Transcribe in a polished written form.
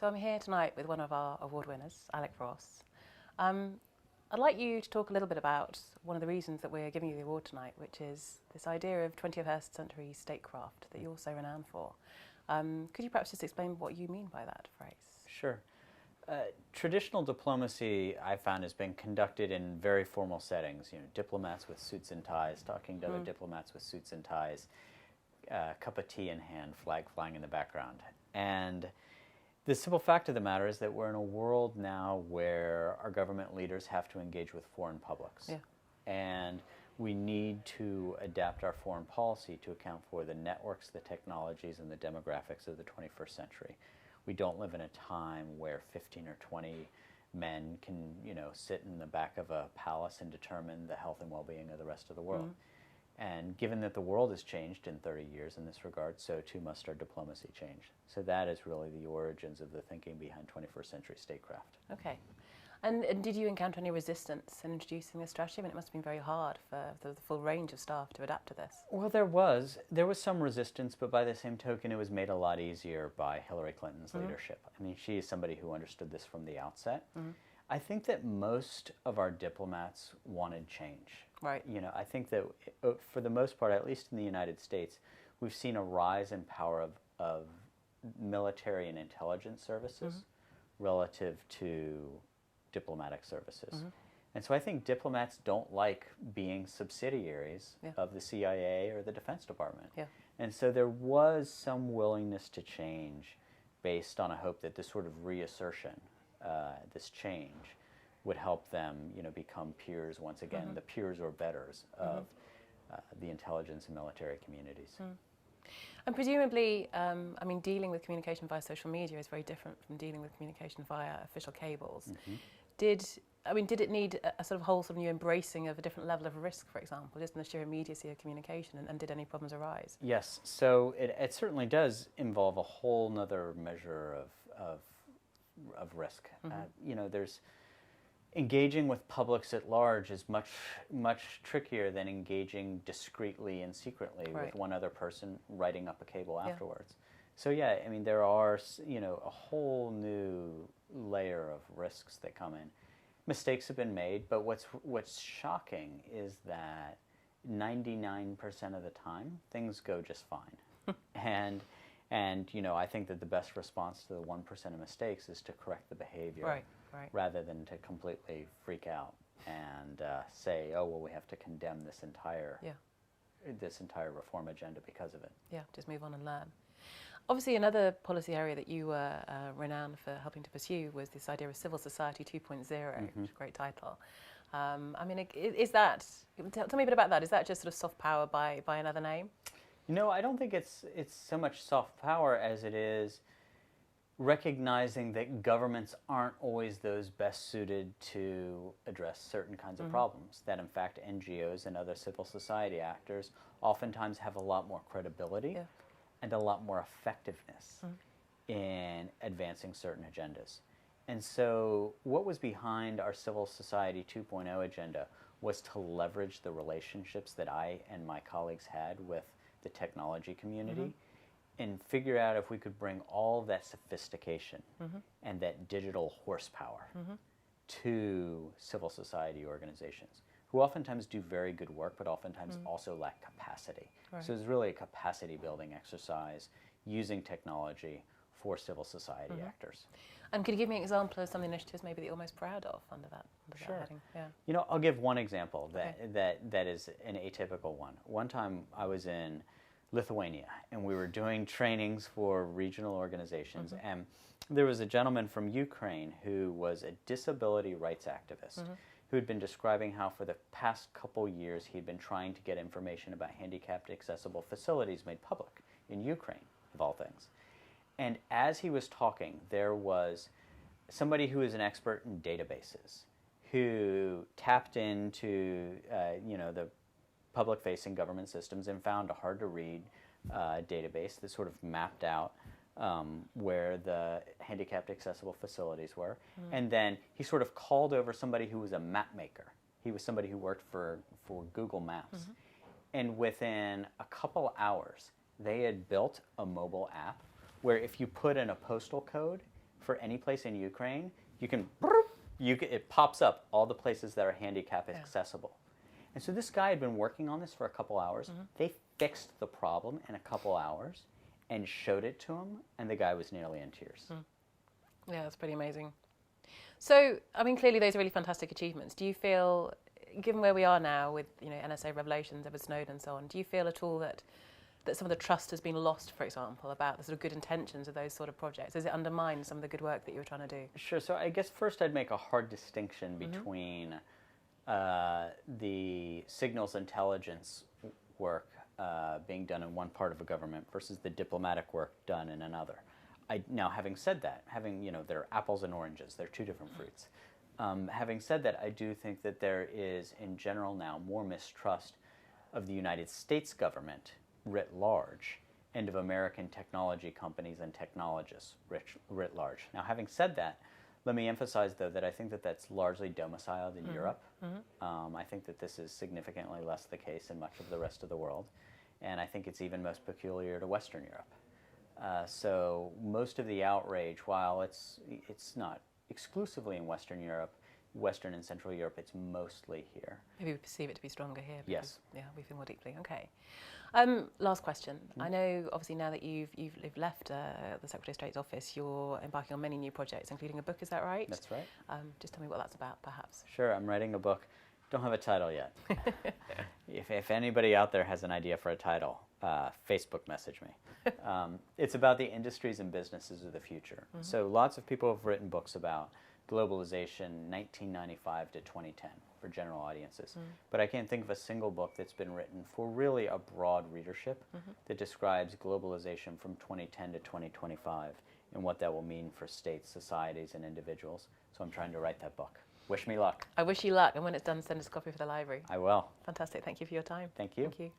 So I'm here tonight with one of our award winners, Alec Ross. I'd like you to talk a little bit about one of the reasons that we're giving you the award tonight, which is this idea of 21st century statecraft that you're also renowned for. Could you perhaps just explain what you mean by that phrase? Sure. Traditional diplomacy, I found, has been conducted in very formal settings. You know, diplomats with suits and ties talking to other diplomats with suits and ties, cup of tea in hand, flag flying in the background. And the simple fact of the matter is that we're in a world now where our government leaders have to engage with foreign publics. Yeah. And we need to adapt our foreign policy to account for the networks, the technologies, and the demographics of the 21st century. We don't live in a time where 15 or 20 men can, sit in the back of a palace and determine the health and well-being of the rest of the world. And given that the world has changed in 30 years in this regard, so too must our diplomacy change. So that is really the origins of the thinking behind 21st century statecraft. Okay. And did you encounter any resistance in introducing this strategy? I mean, it must have been very hard for the full range of staff to adapt to this. Well, there was some resistance, but by the same token, it was made a lot easier by Hillary Clinton's leadership. I mean, she is somebody who understood this from the outset. I think that most of our diplomats wanted change. Right. I think that for the most part, at least in the United States, we've seen a rise in power of military and intelligence services relative to diplomatic services. And so I think diplomats don't like being subsidiaries of the CIA or the Defense Department. Yeah. And so there was some willingness to change based on a hope that this sort of reassertion, this change, would help them, become peers once again, the peers or betters of the intelligence and military communities. And presumably, dealing with communication via social media is very different from dealing with communication via official cables. Did it need a sort of whole sort of new embracing of a different level of risk, for example, just in the sheer immediacy of communication, and did any problems arise? Yes, so it certainly does involve a whole nother measure of risk. There's engaging with publics at large is much trickier than engaging discreetly and secretly with one other person writing up a cable afterwards. So yeah, I mean, there are a whole new layer of risks that come in. Mistakes have been made, but what's shocking is that 99% of the time things go just fine. and I think that the best response to the 1% of mistakes is to correct the behavior. Right. Rather than to completely freak out and say, oh, well, we have to condemn this entire reform agenda because of it. Yeah, just move on and learn. Obviously, another policy area that you were renowned for helping to pursue was this idea of civil society 2.0, which is a great title. Is that, tell me a bit about that. Is that just sort of soft power by another name? I don't think it's so much soft power as it is recognizing that governments aren't always those best suited to address certain kinds of problems, that in fact NGOs and other civil society actors oftentimes have a lot more credibility and a lot more effectiveness in advancing certain agendas. And so what was behind our Civil Society 2.0 agenda was to leverage the relationships that I and my colleagues had with the technology community and figure out if we could bring all of that sophistication and that digital horsepower to civil society organizations, who oftentimes do very good work, but oftentimes also lack capacity. Right. So it's really a capacity building exercise using technology for civil society actors. And could you give me an example of some of the initiatives maybe that you're most proud of under that heading? Yeah. I'll give one example that is an atypical one. One time I was in Lithuania, and we were doing trainings for regional organizations, and there was a gentleman from Ukraine who was a disability rights activist who had been describing how for the past couple years he'd been trying to get information about handicapped accessible facilities made public in Ukraine, of all things. And as he was talking, there was somebody who is an expert in databases who tapped into the public-facing government systems and found a hard-to-read database that sort of mapped out where the handicapped accessible facilities were. And then he sort of called over somebody who was a map maker. He was somebody who worked for Google Maps. And within a couple hours, they had built a mobile app where if you put in a postal code for any place in Ukraine, it pops up all the places that are handicap accessible. And so this guy had been working on this for a couple hours. They fixed the problem in a couple hours and showed it to him, and the guy was nearly in tears. Yeah, that's pretty amazing. So, I mean, clearly those are really fantastic achievements. Do you feel, given where we are now with, you know, NSA revelations, Edward Snowden and so on, do you feel at all that some of the trust has been lost, for example, about the sort of good intentions of those sort of projects? Does it undermine some of the good work that you were trying to do? Sure. So I guess first I'd make a hard distinction between the signals intelligence work being done in one part of a government versus the diplomatic work done in another. Now, having said that, they're apples and oranges. They're two different fruits. Having said that, I do think that there is, in general now, more mistrust of the United States government writ large and of American technology companies and technologists writ large. Now, having said that, let me emphasize, though, that I think that that's largely domiciled in Europe. I think that this is significantly less the case in much of the rest of the world, and I think it's even most peculiar to Western Europe. So most of the outrage, while it's not exclusively in Western Europe, Western and Central Europe, it's mostly here. Maybe we perceive it to be stronger here. Yes. Yeah, we feel more deeply. Okay. Last question. I know, obviously, now that you've left the Secretary of State's office, you're embarking on many new projects, including a book. Is that right? That's right. Just tell me what that's about, perhaps. Sure. I'm writing a book. Don't have a title yet. If anybody out there has an idea for a title, Facebook message me. It's about the industries and businesses of the future. So lots of people have written books about globalization 1995 to 2010 for general audiences. But I can't think of a single book that's been written for really a broad readership that describes globalization from 2010 to 2025 and what that will mean for states, societies, and individuals. So I'm trying to write that book. Wish me luck. I wish you luck, and when it's done, send us a copy for the library. I will. Fantastic. Thank you for your time. Thank you. Thank you.